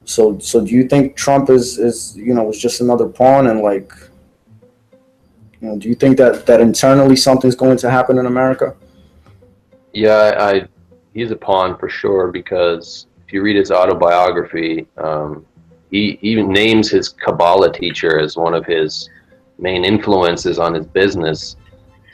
So do you think Trump is you know, is just another pawn, and like, you know, do you think that internally something's going to happen in America? Yeah, he's a pawn for sure, because if you read his autobiography, he even names his Kabbalah teacher as one of his main influences on his business.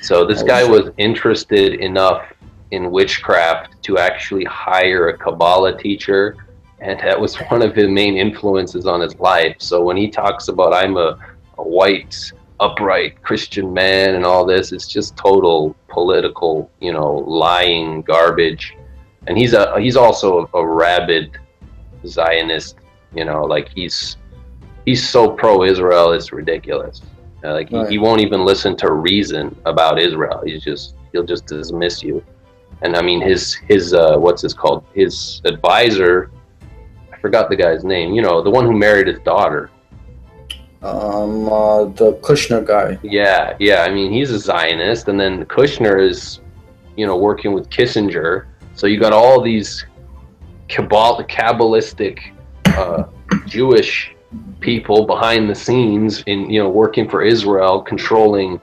So this Oh guy shit. was interested enough in witchcraft to actually hire a Kabbalah teacher, and that was one of his main influences on his life. So when he talks about, I'm a white, upright Christian man and all this, it's just total political, you know, lying garbage. And he's also a rabid Zionist, you know, like he's so pro-Israel, it's ridiculous. Like he Right. won't even listen to reason about Israel. He'll just dismiss you. And I mean, his what's this called? His advisor, I forgot the guy's name. You know, the one who married his daughter. The Kushner guy. Yeah, yeah. I mean, he's a Zionist, and then Kushner is, you know, working with Kissinger. So you got all these Kabbalistic Jewish people behind the scenes in, you know, working for Israel, controlling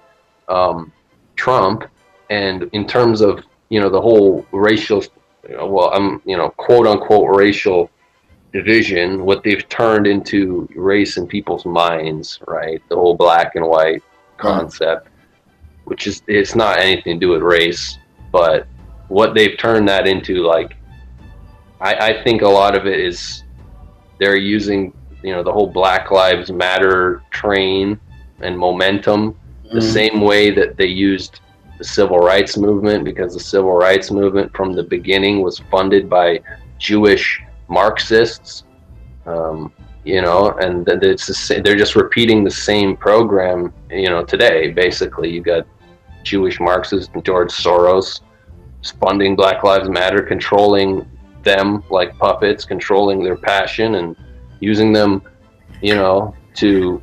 Trump. And in terms of, you know, the whole racial, you know, quote unquote racial division, what they've turned into race in people's minds, right? The whole black and white Right. concept, which is, it's not anything to do with race, but what they've turned that into, like, I think a lot of it is they're using, you know, the whole Black Lives Matter train and momentum the same way that they used the civil rights movement, because the civil rights movement from the beginning was funded by Jewish Marxists, you know, and it's the same, they're just repeating the same program, you know, today. Basically, you got Jewish Marxists and George Soros funding Black Lives Matter, controlling them like puppets, controlling their passion and using them, you know, to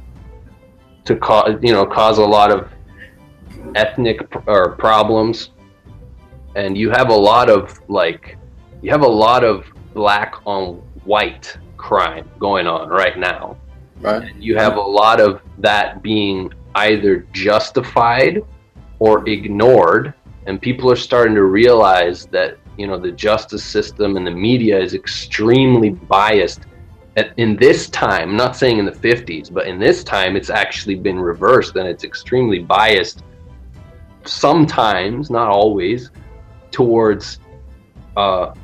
cause, you know, cause a lot of ethnic problems. And you have a lot of, like, you have a lot of black on white crime going on right now. Right. And you have a lot of that being either justified or ignored, and people are starting to realize that, you know, the justice system and the media is extremely biased. In this time, I'm not saying in the 50s, but in this time, it's actually been reversed, and it's extremely biased, sometimes, not always, towards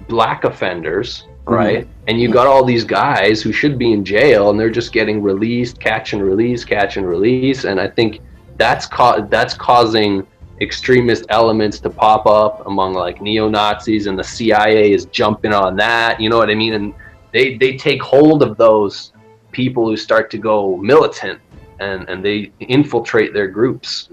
black offenders, right? And you got all these guys who should be in jail, and they're just getting released, catch and release, catch and release. And I think that's causing extremist elements to pop up among, like, neo-Nazis, and the CIA is jumping on that, you know what I mean? And they take hold of those people who start to go militant, and they infiltrate their groups.